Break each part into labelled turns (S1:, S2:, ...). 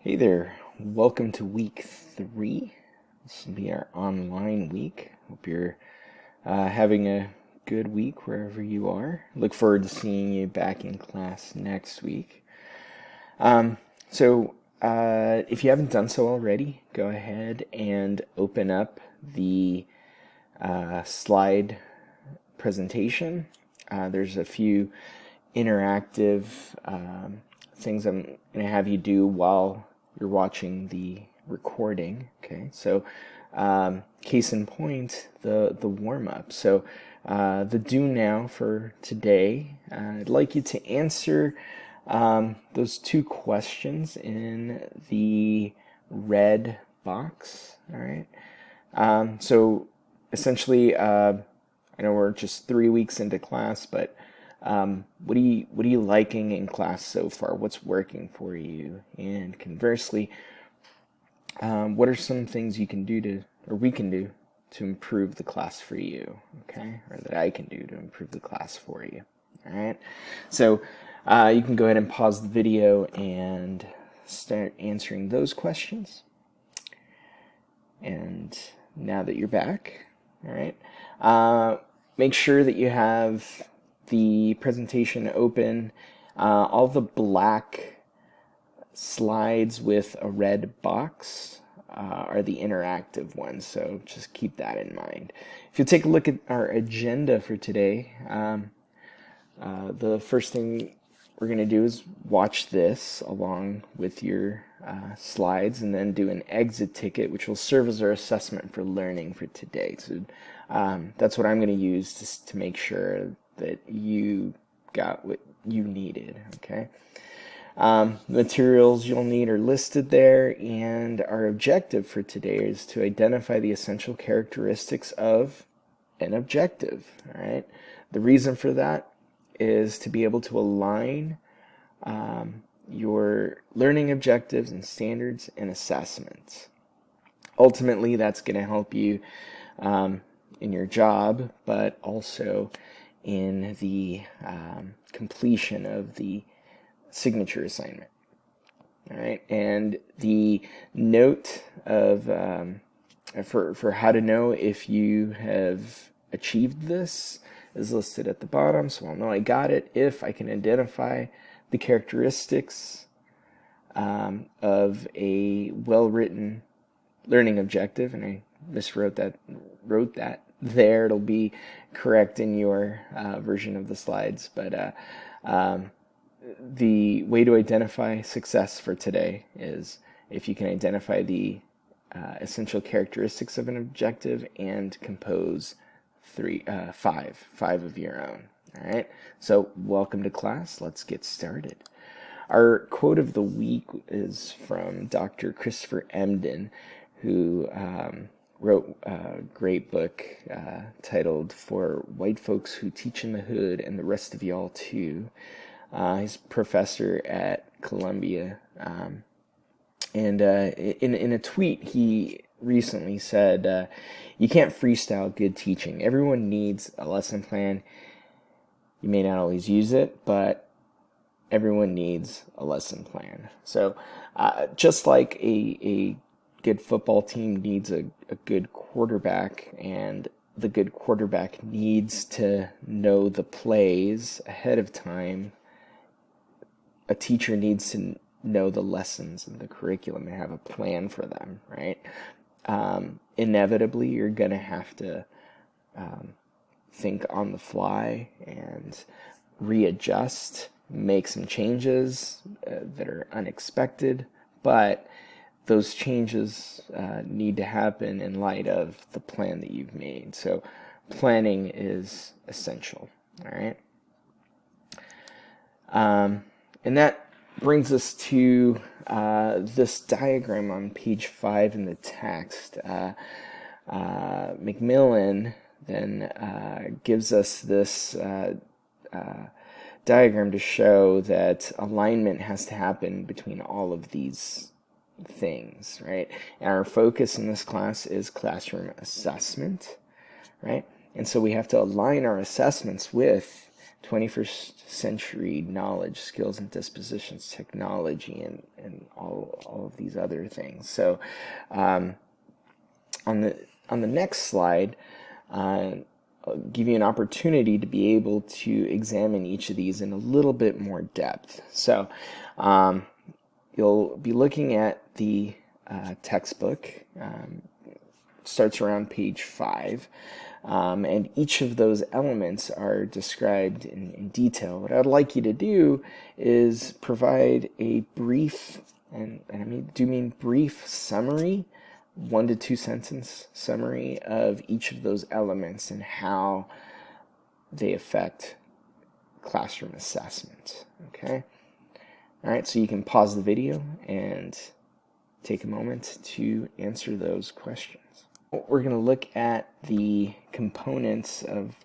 S1: Hey there, welcome to week 3. This will be our online week. Hope you're having a good week wherever you are. Look forward to seeing you back in class next week. If you haven't done so already, go ahead and open up the slide presentation. There's a few interactive things I'm going to have you do while you're watching the recording. Okay, so case in point, the warm-up. So the do now for today, I'd like you to answer those two questions in the red box. All right. So essentially, I know we're just 3 weeks into class, but what are you liking in class so far? What's working for you? And conversely, what are some things you can do or we can do to improve the class for you? Okay, or that I can do to improve the class for you. All right. So you can go ahead and pause the video and start answering those questions. And now that you're back, all right, make sure that you have the presentation open. All the black slides with a red box are the interactive ones, so just keep that in mind. If you take a look at our agenda for today, the first thing we're going to do is watch this along with your slides and then do an exit ticket, which will serve as our assessment for learning for today. So that's what I'm going to use to make sure that you got what you needed. Okay. Materials you'll need are listed there, and our objective for today is to identify the essential characteristics of an objective. All right. The reason for that is to be able to align your learning objectives and standards and assessments. Ultimately, that's going to help you in your job, but also in the completion of the signature assignment. All right, and the note of for how to know if you have achieved this is listed at the bottom, so I'll know I got it if I can identify the characteristics of a well-written learning objective, and I wrote that there. It'll be correct in your version of the slides, but the way to identify success for today is if you can identify the essential characteristics of an objective and compose five of your own. All right, so welcome to class. Let's get started. Our quote of the week is from Dr. Christopher Emdin, who wrote a great book titled "For White Folks Who Teach in the Hood and the Rest of Y'all Too." He's a professor at Columbia, and in a tweet he recently said, "You can't freestyle good teaching. Everyone needs a lesson plan. You may not always use it, but everyone needs a lesson plan." So just like a good football team needs a good quarterback, and the good quarterback needs to know the plays ahead of time, a teacher needs to know the lessons and the curriculum and have a plan for them, right? Inevitably, you're going to have to think on the fly and readjust, make some changes that are unexpected, but those changes need to happen in light of the plan that you've made. So planning is essential, all right? And that brings us to this diagram on page 5 in the text. Macmillan then gives us this diagram to show that alignment has to happen between all of these things, right? And our focus in this class is classroom assessment, right? And so we have to align our assessments with 21st century knowledge, skills and dispositions, technology, and all of these other things. So on the next slide, I'll give you an opportunity to be able to examine each of these in a little bit more depth. So you'll be looking at the textbook. Starts around page 5. And each of those elements are described in detail. What I'd like you to do is provide a brief, and I mean brief summary, 1 to 2 sentence summary of each of those elements and how they affect classroom assessment. Okay? All right, so you can pause the video and take a moment to answer those questions. We're going to look at the components of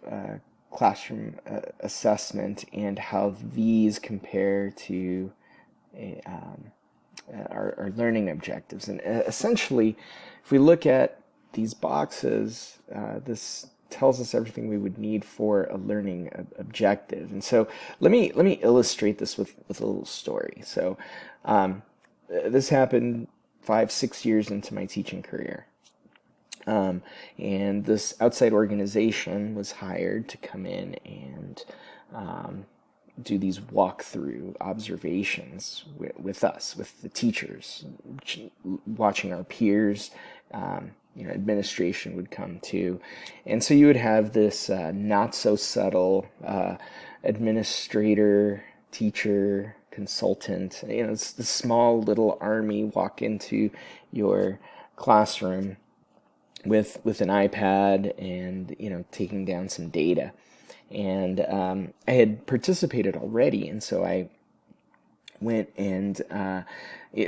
S1: classroom assessment and how these compare to our learning objectives. And essentially, if we look at these boxes, this tells us everything we would need for a learning objective. And so let me illustrate this with a little story. So this happened 5-6 years into my teaching career. And this outside organization was hired to come in and do these walkthrough observations with us, with the teachers, watching our peers. Administration would come too. And so you would have this not so subtle administrator, teacher, consultant, it's the small little army walk into your classroom with an iPad and taking down some data. And I had participated already, and so I went and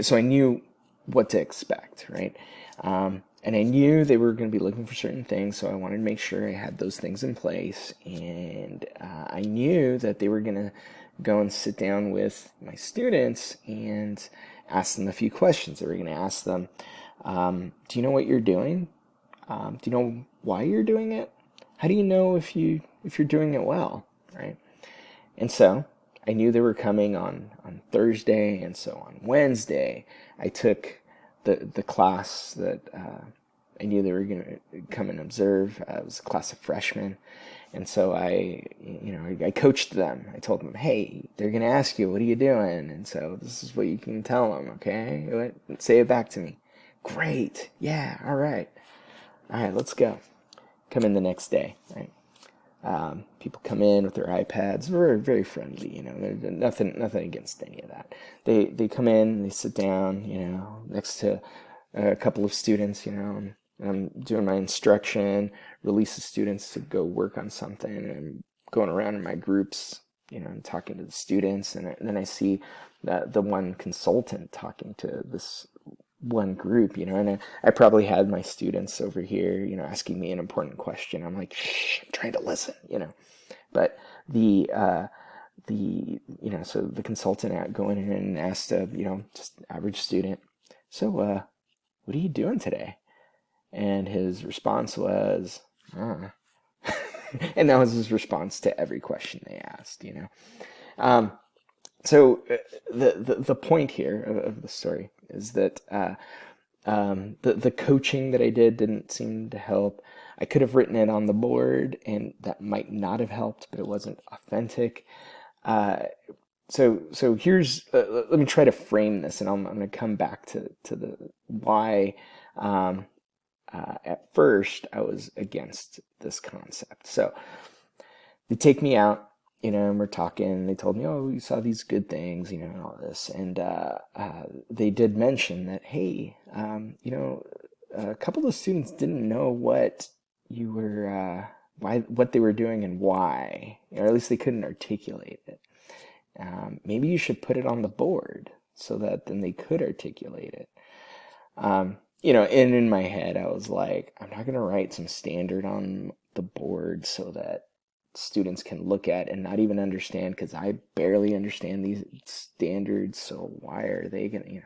S1: so I knew what to expect, right? And I knew they were going to be looking for certain things, so I wanted to make sure I had those things in place. And I knew that they were going to go and sit down with my students and ask them a few questions. They were going to ask them, do you know what you're doing? Do you know why you're doing it? How do you know if you're doing it well, right? And so I knew they were coming on Thursday, and so on Wednesday I took the class that I knew they were going to come and observe. It was a class of freshmen, and so I coached them. I told them, hey, they're going to ask you, what are you doing? And so this is what you can tell them, okay? Say it back to me. Great, yeah, all right, let's go. Come in the next day, right? People come in with their iPads, very, very friendly, nothing against any of that. They come in, they sit down, next to a couple of students, and I'm doing my instruction, release the students to go work on something, and I'm going around in my groups, and talking to the students, and then I see that the one consultant talking to this one group, and I probably had my students over here, asking me an important question. I'm like, shh, I'm trying to listen, but so the consultant going in and asked a, just average student, so, what are you doing today? And his response was, and that was his response to every question they asked, So the point here of the story is that the coaching that I did didn't seem to help. I could have written it on the board, and that might not have helped, but it wasn't authentic. So here's let me try to frame this, and I'm going to come back to the why. At first, I was against this concept. So they take me out. And we're talking, they told me, oh, we saw these good things, and all this. And they did mention that, hey, a couple of students didn't know what you were, what they were doing and why, or at least they couldn't articulate it. Maybe you should put it on the board so that then they could articulate it. And in my head, I was like, I'm not going to write some standard on the board so that students can look at and not even understand, because I barely understand these standards, so why are they gonna,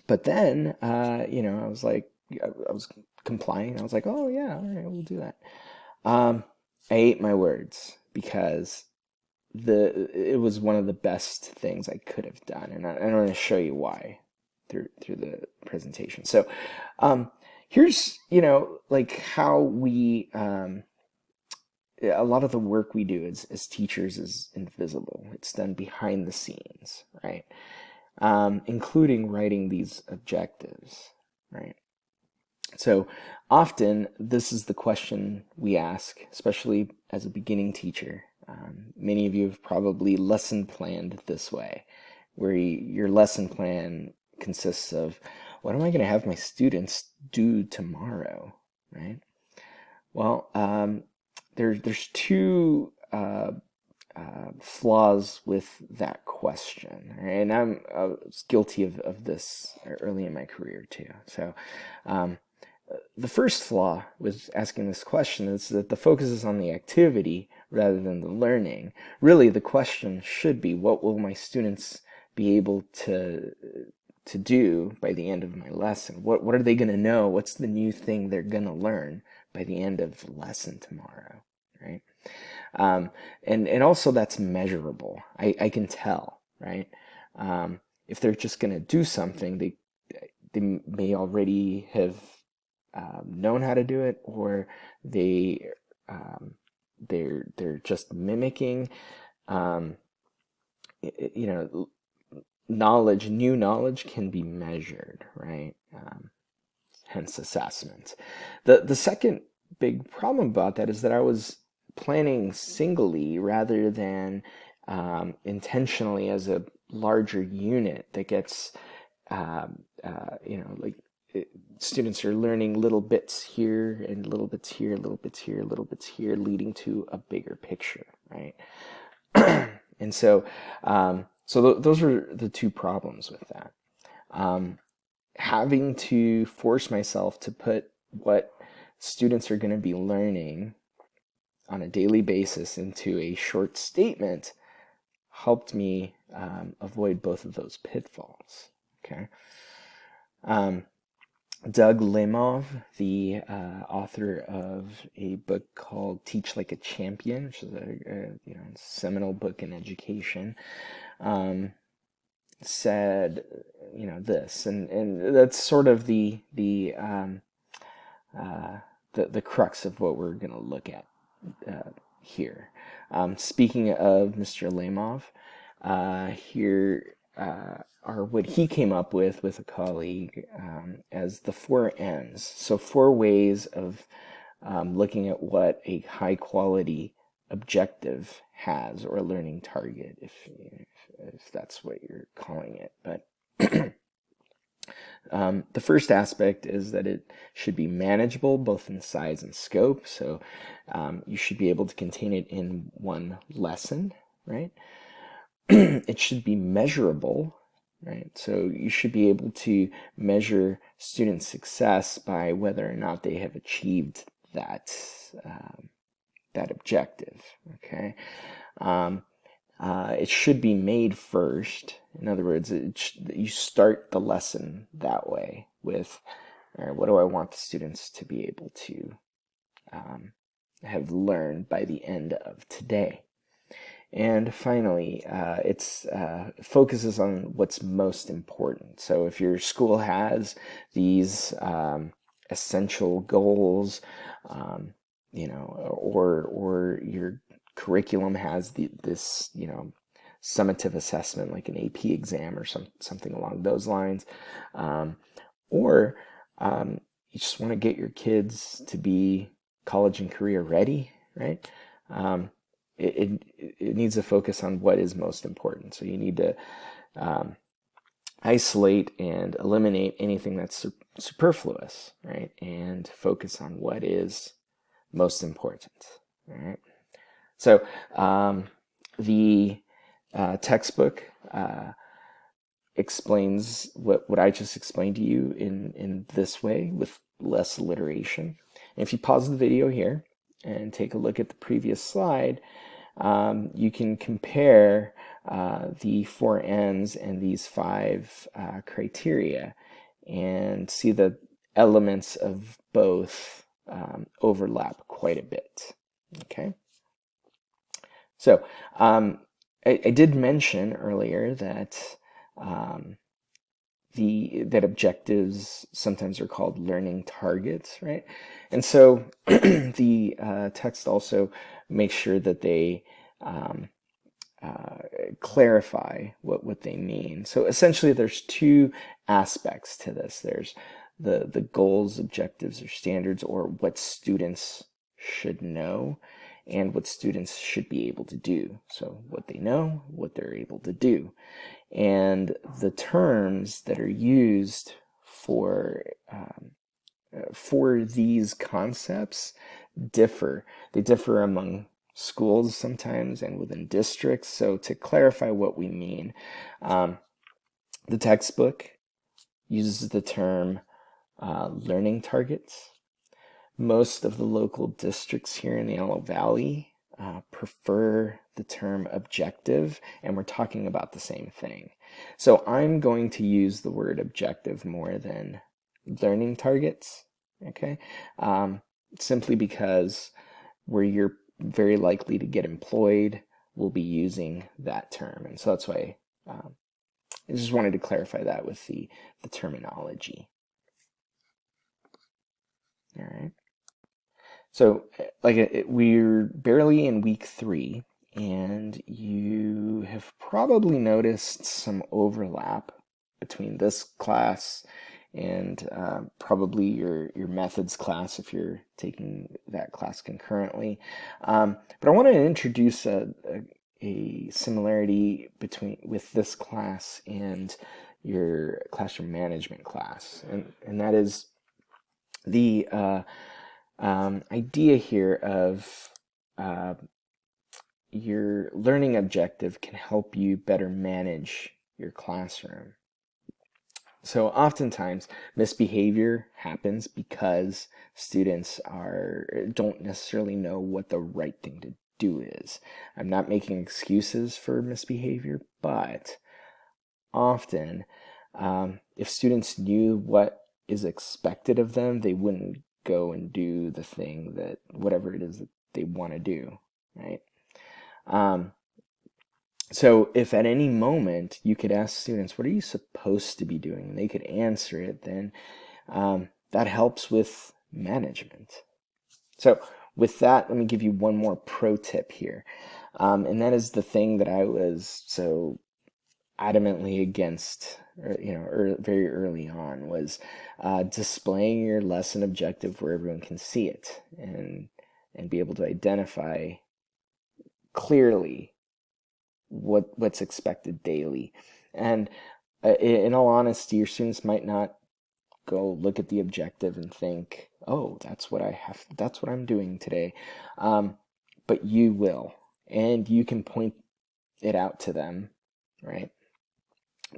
S1: but then I was like, I was complying. I was like, oh yeah, all right, we'll do that. I ate my words because it was one of the best things I could have done, and I'm going to show you why through the presentation. So, here's like how we a lot of the work we do as teachers is invisible. It's done behind the scenes, right? Including writing these objectives, right? So often this is the question we ask, especially as a beginning teacher. Many of you have probably lesson planned this way, where your lesson plan consists of, what am I going to have my students do tomorrow, right? Well, there's two flaws with that question, and I was guilty of this early in my career too. So the first flaw with asking this question is that the focus is on the activity rather than the learning. Really, the question should be, what will my students be able to do by the end of my lesson? What are they going to know? What's the new thing they're going to learn by the end of the lesson tomorrow, right? And also that's measurable. I can tell, right? If they're just going to do something, they may already have known how to do it, or they're just mimicking. New knowledge can be measured, right? Hence assessment. The second big problem about that is that I was planning singly rather than intentionally as a larger unit that gets, like students are learning little bits here and little bits here, little bits here, little bits here, leading to a bigger picture, right? And so, those were the two problems with that. Having to force myself to put what students are going to be learning on a daily basis into a short statement helped me avoid both of those pitfalls. Okay. Doug Limov, the author of a book called Teach Like a Champion, which is a seminal book in education, said this, and that's sort of the crux of what we're going to look at here. Speaking of Mr. Limov, here are what he came up with a colleague as the 4 N's. So 4 ways of looking at what a high quality objective has, or a learning target, if that's what you're calling it. But the first aspect is that it should be manageable, both in size and scope. So you should be able to contain it in one lesson, right? It should be measurable, right? So you should be able to measure student success by whether or not they have achieved that objective, okay? It should be made first. In other words, you start the lesson that way with, all right, what do I want the students to be able to have learned by the end of today? And finally, it focuses on what's most important. So if your school has these essential goals, or your curriculum has this summative assessment like an AP exam or something along those lines, or you just want to get your kids to be college and career ready, right? It needs to focus on what is most important. So you need to isolate and eliminate anything that's superfluous, right? And focus on what is most important, all right? So the textbook explains what I just explained to you in this way with less alliteration. And if you pause the video here and take a look at the previous slide, you can compare the 4 N's and these 5 criteria and see the elements of both overlap quite a bit. Okay. So I did mention earlier that um, that objectives sometimes are called learning targets, right? And so the text also makes sure that they um, uh, clarify what they mean. So essentially, there's two aspects to this. There's the goals, objectives, or standards, or what students should know, and what students should be able to do. So what they know, what they're able to do, and the terms that are used for these concepts differ. They differ among schools sometimes and within districts. So to clarify what we mean, the textbook uses the term learning targets. Most of the local districts here in the Antelope Valley prefer the term objective, and we're talking about the same thing. So I'm going to use the word objective more than learning targets, okay? Simply because where you're very likely to get employed, we'll be using that term. And so that's why I just wanted to clarify that with the terminology. All right. So, we're barely in week 3, and you have probably noticed some overlap between this class and probably your methods class if you're taking that class concurrently. But I want to introduce a similarity with this class and your classroom management class, and that is the idea here of your learning objective can help you better manage your classroom. So oftentimes misbehavior happens because students don't necessarily know what the right thing to do is. I'm not making excuses for misbehavior, but often if students knew what is expected of them, they wouldn't go and do the thing that whatever it is that they want to do, right? So if at any moment you could ask students, what are you supposed to be doing? And they could answer it, then that helps with management. So with that, let me give you one more pro tip here. And that is the thing that I was so adamantly against, very early on, was displaying your lesson objective where everyone can see it and be able to identify clearly what's expected daily. And in all honesty, your students might not go look at the objective and think, oh, that's what I'm doing today. But you will, and you can point it out to them, right?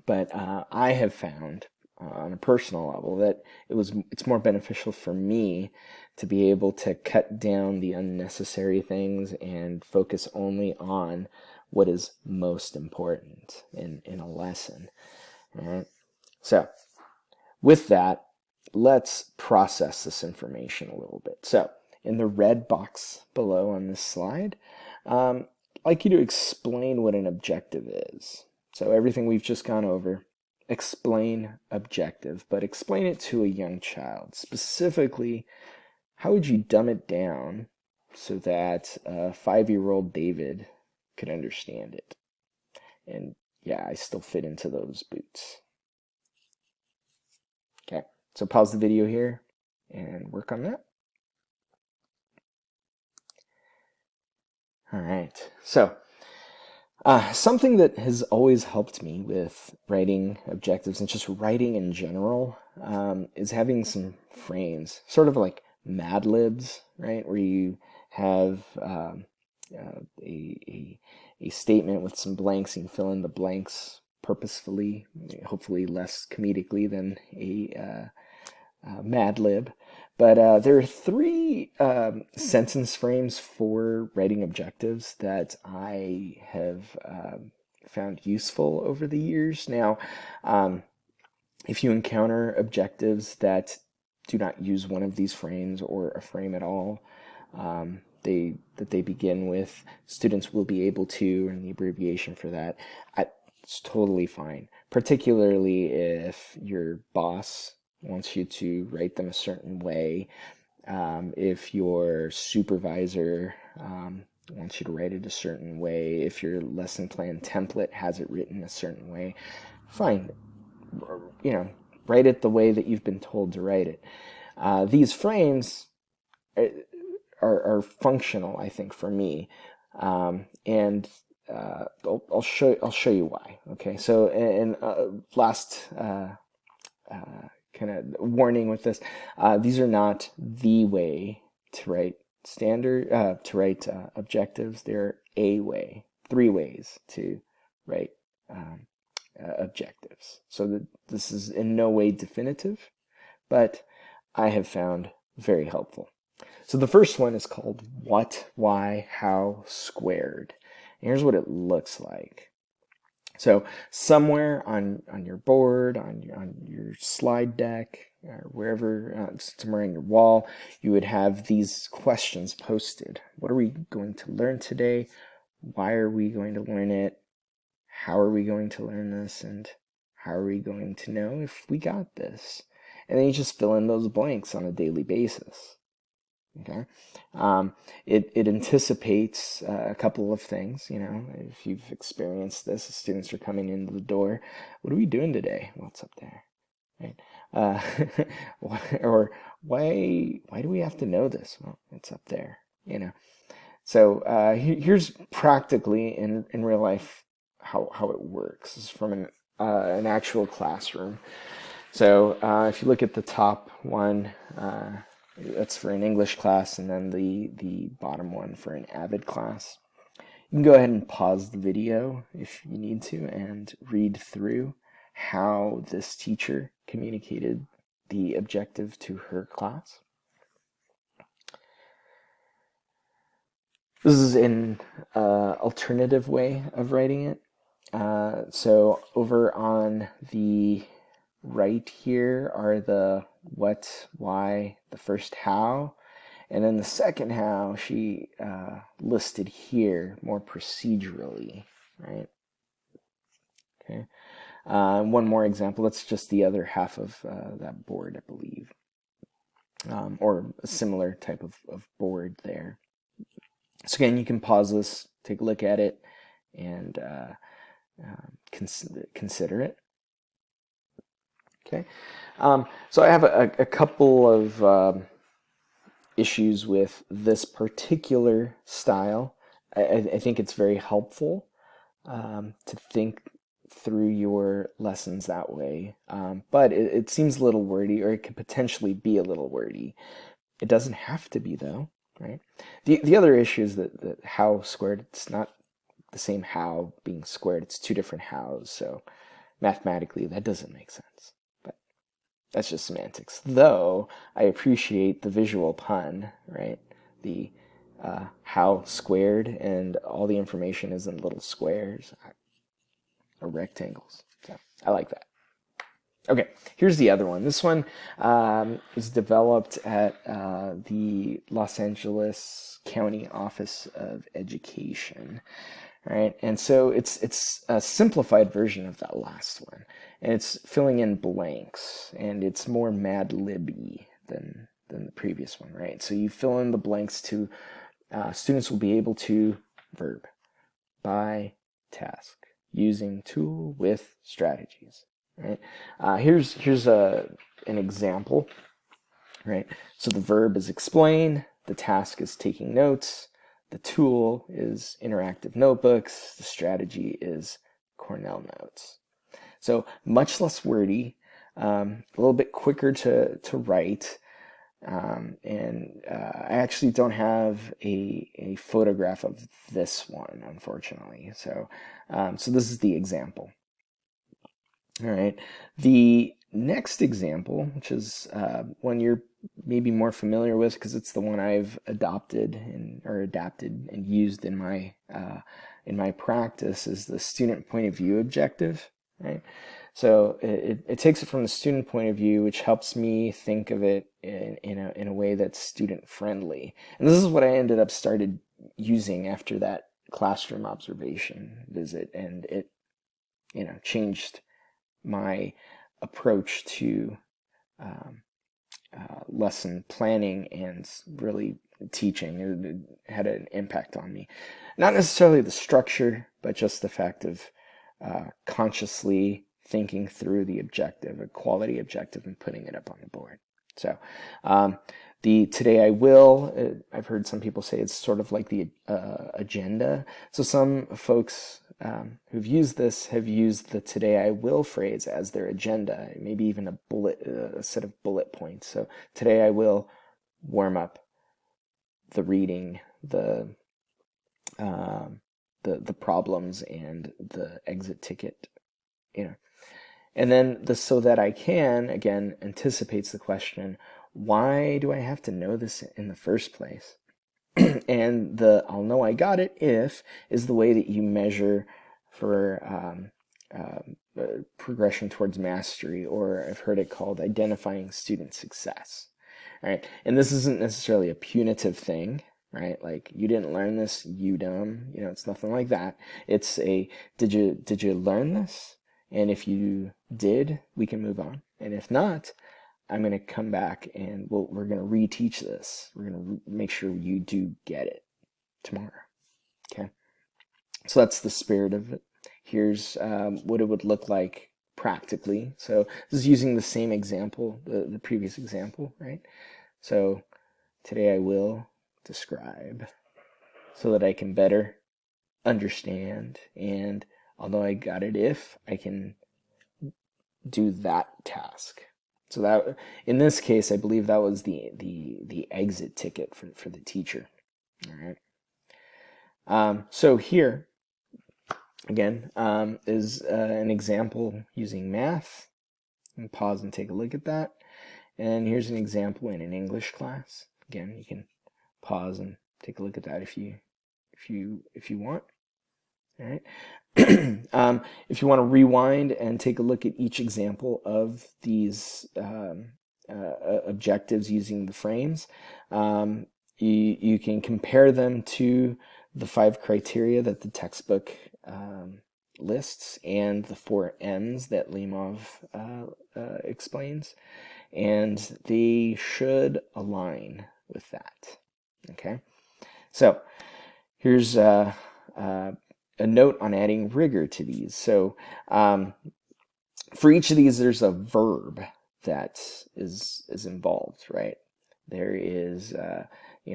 S1: But I have found on a personal level that it's more beneficial for me to be able to cut down the unnecessary things and focus only on what is most important in a lesson. All right. So with that, let's process this information a little bit. So in the red box below on this slide, I'd like you to explain what an objective is. So everything we've just gone over, explain objective, but explain it to a young child. Specifically, how would you dumb it down so that 5-year-old David could understand it? And yeah, I still fit into those boots. Okay, so pause the video here and work on that. All right, so something that has always helped me with writing objectives and just writing in general is having some frames, sort of like Mad Libs, right? Where you have a statement with some blanks, and you fill in the blanks purposefully, hopefully less comedically than a Mad Lib. But there are 3 sentence frames for writing objectives that I have found useful over the years. Now, if you encounter objectives that do not use one of these frames or a frame at all, they begin with, students will be able to, and the abbreviation for that, it's totally fine. Particularly if your boss wants you to write them a certain way, if your supervisor wants you to write it a certain way, if your lesson plan template has it written a certain way, fine. Write it the way that you've been told to write it. These frames are functional, I think, for me, and I'll show you why. Okay, so and last kind of warning with this, these are not the way to write objectives. They're a way, 3 ways to write objectives. So this is in no way definitive, but I have found very helpful. So the first one is called what, why, how squared. And here's what it looks like. So somewhere on your board, on your slide deck, or wherever, somewhere on your wall, you would have these questions posted. What are we going to learn today? Why are we going to learn it? How are we going to learn this? And how are we going to know if we got this? And then you just fill in those blanks on a daily basis. Okay, it anticipates a couple of things. If you've experienced this, as students are coming into the door, what are we doing today? What's up there? Right? Or why do we have to know this? Well, it's up there. So here's practically in real life how it works. This is from an actual classroom. So if you look at the top one, that's for an English class, and then the bottom one for an Avid class. You can go ahead and pause the video if you need to and read through how this teacher communicated the objective to her class. This is an alternative way of writing it. So over on the right here are the what, why, the first how, and then the second how she listed here more procedurally, right? Okay. One more example. That's just the other half of that board, I believe, or a similar type of board there. So again, you can pause this, take a look at it, and consider it. Okay, so I have a couple of issues with this particular style. I think it's very helpful to think through your lessons that way, but it seems a little wordy, or it could potentially be a little wordy. It doesn't have to be, though, right? The other issue is that how squared, it's not the same how being squared, it's 2 different hows, so mathematically that doesn't make sense. That's just semantics. Though I appreciate the visual pun, right? The how squared, and all the information is in little squares or rectangles. So I like that. Okay, here's the other one. This one is developed at the Los Angeles County Office of Education. Right, and so it's a simplified version of that last one, and it's filling in blanks, and it's more Mad Lib-y than the previous one, right? So you fill in the blanks to students will be able to verb, by, task, using, tool, with, strategies, right? Here's an example, right? So the verb is explain, the task is taking notes, the tool is interactive notebooks. The strategy is Cornell notes. So much less wordy, a little bit quicker to write. And I actually don't have a photograph of this one, unfortunately. So this is the example. All right. The next example, which is one you're maybe more familiar with because it's the one I've adapted and used in my practice, is the student point of view objective. Right. So it takes it from the student point of view, which helps me think of it in a way that's student friendly. And this is what I ended up started using after that classroom observation visit, and it changed my approach to um, lesson planning and really teaching. It had an impact on me. Not necessarily the structure, but just the fact of consciously thinking through the objective, a quality objective, and putting it up on the board. So the Today I Will, I've heard some people say it's sort of like the agenda. So some folks who've used this have used the Today I Will phrase as their agenda, maybe even a set of bullet points. So today I will warm up the reading, the problems, and the exit ticket, And then the so that I can, again, anticipates the question, why do I have to know this in the first place? And the I'll know I got it if is the way that you measure for progression towards mastery, or I've heard it called identifying student success. All right, and this isn't necessarily a punitive thing, right? Like, you didn't learn this, you dumb. It's nothing like that. It's a did you learn this? And if you did, we can move on. And if not, I'm going to come back and we're going to reteach this. We're going to make sure you do get it tomorrow. Okay. So that's the spirit of it. Here's what it would look like practically. So this is using the same example, the previous example, right? So today I will describe so that I can better understand, and although I got it if I can do that task. So that, in this case, I believe that was the exit ticket for the teacher. All right. So here, again, is an example using math. And pause and take a look at that. And here's an example in an English class. Again, you can pause and take a look at that if you want. All right. If you want to rewind and take a look at each example of these objectives using the frames, you can compare them to the 5 criteria that the textbook lists and the 4 M's that Limov explains, and they should align with that. Okay, so here's a note on adding rigor to these. So for each of these, there's a verb that is involved, right? There is,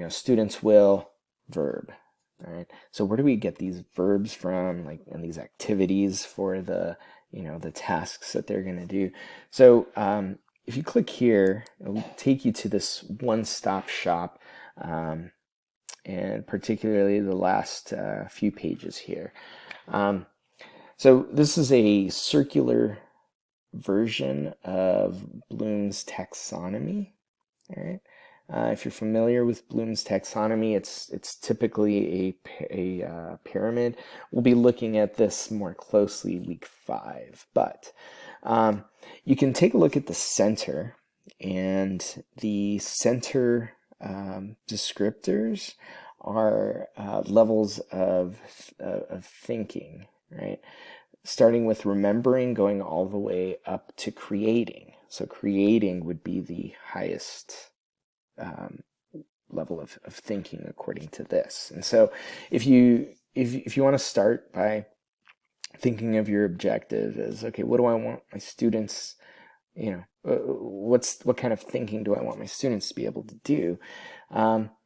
S1: students will, verb. All right. So where do we get these verbs from, like, and these activities for the, the tasks that they're going to do? So if you click here, it'll take you to this one-stop shop, and particularly the last few pages here. So this is a circular version of Bloom's taxonomy. All right. If you're familiar with Bloom's taxonomy, it's typically a pyramid. We'll be looking at this more closely week 5, but you can take a look at the center, and the center descriptors are levels of thinking, right? Starting with remembering, going all the way up to creating. So creating would be the highest level of thinking according to this. And so if you want to start by thinking of your objective as, okay, what do I want my students, what kind of thinking do I want my students to be able to do?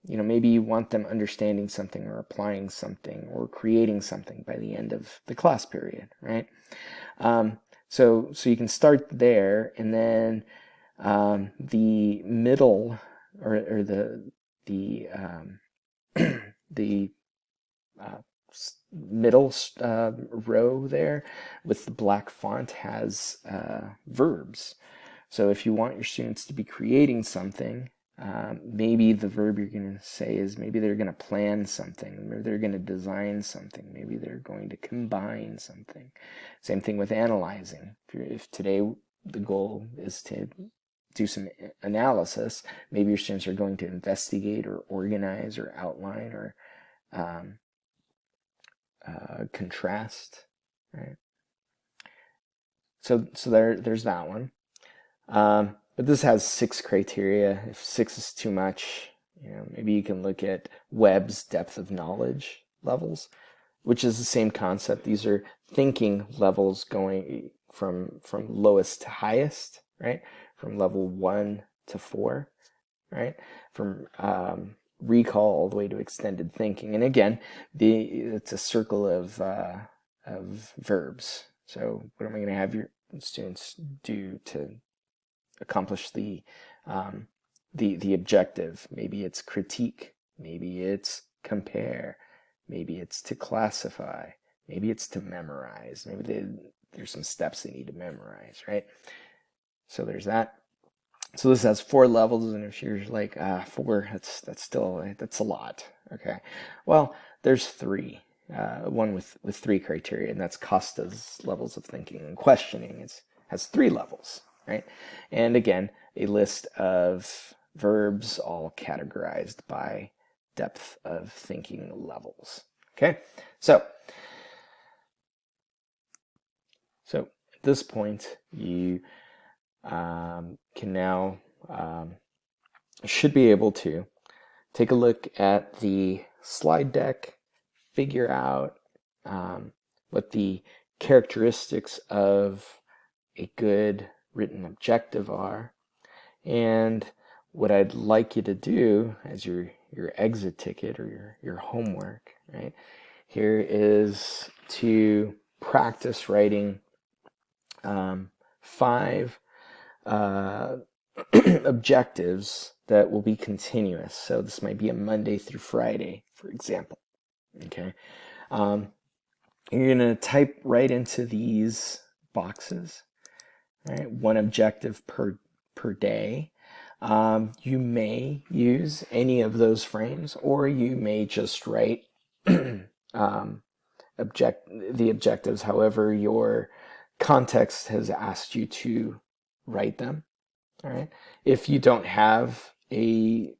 S1: Maybe you want them understanding something or applying something or creating something by the end of the class period, right? So you can start there, and then the middle or the middle row there with the black font has verbs. So if you want your students to be creating something, Maybe the verb you're going to say is maybe they're going to plan something, maybe they're going to design something, maybe they're going to combine something. Same thing with analyzing. If today the goal is to do some analysis, maybe your students are going to investigate or organize or outline or contrast, right? So there's that one. But this has 6 criteria. If 6 is too much, maybe you can look at Webb's depth of knowledge levels, which is the same concept. These are thinking levels going from lowest to highest, right? From level 1 to 4, right? From recall all the way to extended thinking. And again, it's a circle of verbs. So what am I going to have your students do to accomplish the objective? Maybe it's critique, maybe it's compare, maybe it's to classify, maybe it's to memorize. Maybe there's some steps they need to memorize, right? So there's that. So this has 4 levels, and if you're like 4, that's a lot. Okay, well, there's 3. One with 3 criteria, and that's Costa's levels of thinking and questioning. Has 3 levels, right? And again, a list of verbs all categorized by depth of thinking levels. Okay, so at this point, you can now should be able to take a look at the slide deck, figure out what the characteristics of a good written objective are, and what I'd like you to do as your exit ticket or your homework, right, here is to practice writing 5 objectives that will be continuous. So this might be a Monday through Friday, for example. Okay, you're going to type right into these boxes. Right, 1 objective per day. You may use any of those frames, or you may just write the objectives however your context has asked you to write them. All right. If you don't have a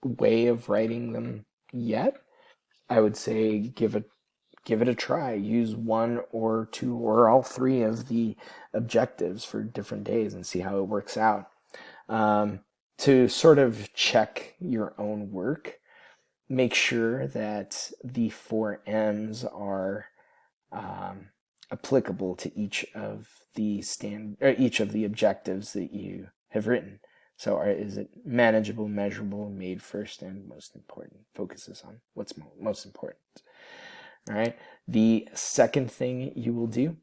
S1: way of writing them yet, I would say give it a try. Use 1 or 2 or all 3 of the objectives for different days and see how it works out. To sort of check your own work, make sure that the 4 M's are applicable to each of the objectives that you have written. So is it manageable, measurable, made first, and most important? Focuses on what's most important. All right. The second thing you will do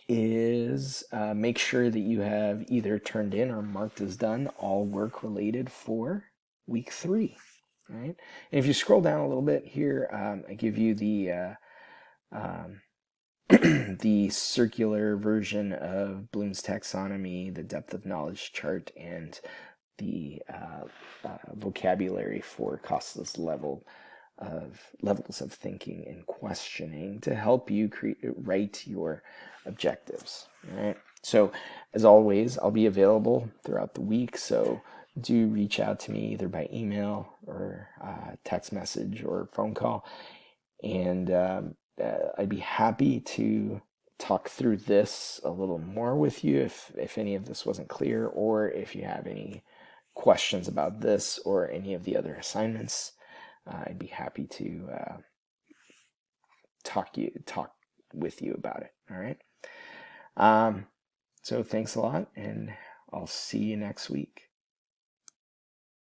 S1: is make sure that you have either turned in or marked as done all work related for week 3. All right. And if you scroll down a little bit here, I give you the the circular version of Bloom's taxonomy, the depth of knowledge chart, and the vocabulary for Costa's levels of thinking and questioning to help you write your objectives. All right. So as always, I'll be available throughout the week. So do reach out to me either by email or text message or phone call, and I'd be happy to talk through this a little more with you if any of this wasn't clear, or if you have any questions about this or any of the other assignments. I'd be happy to talk with you about it. All right. So thanks a lot, and I'll see you next week.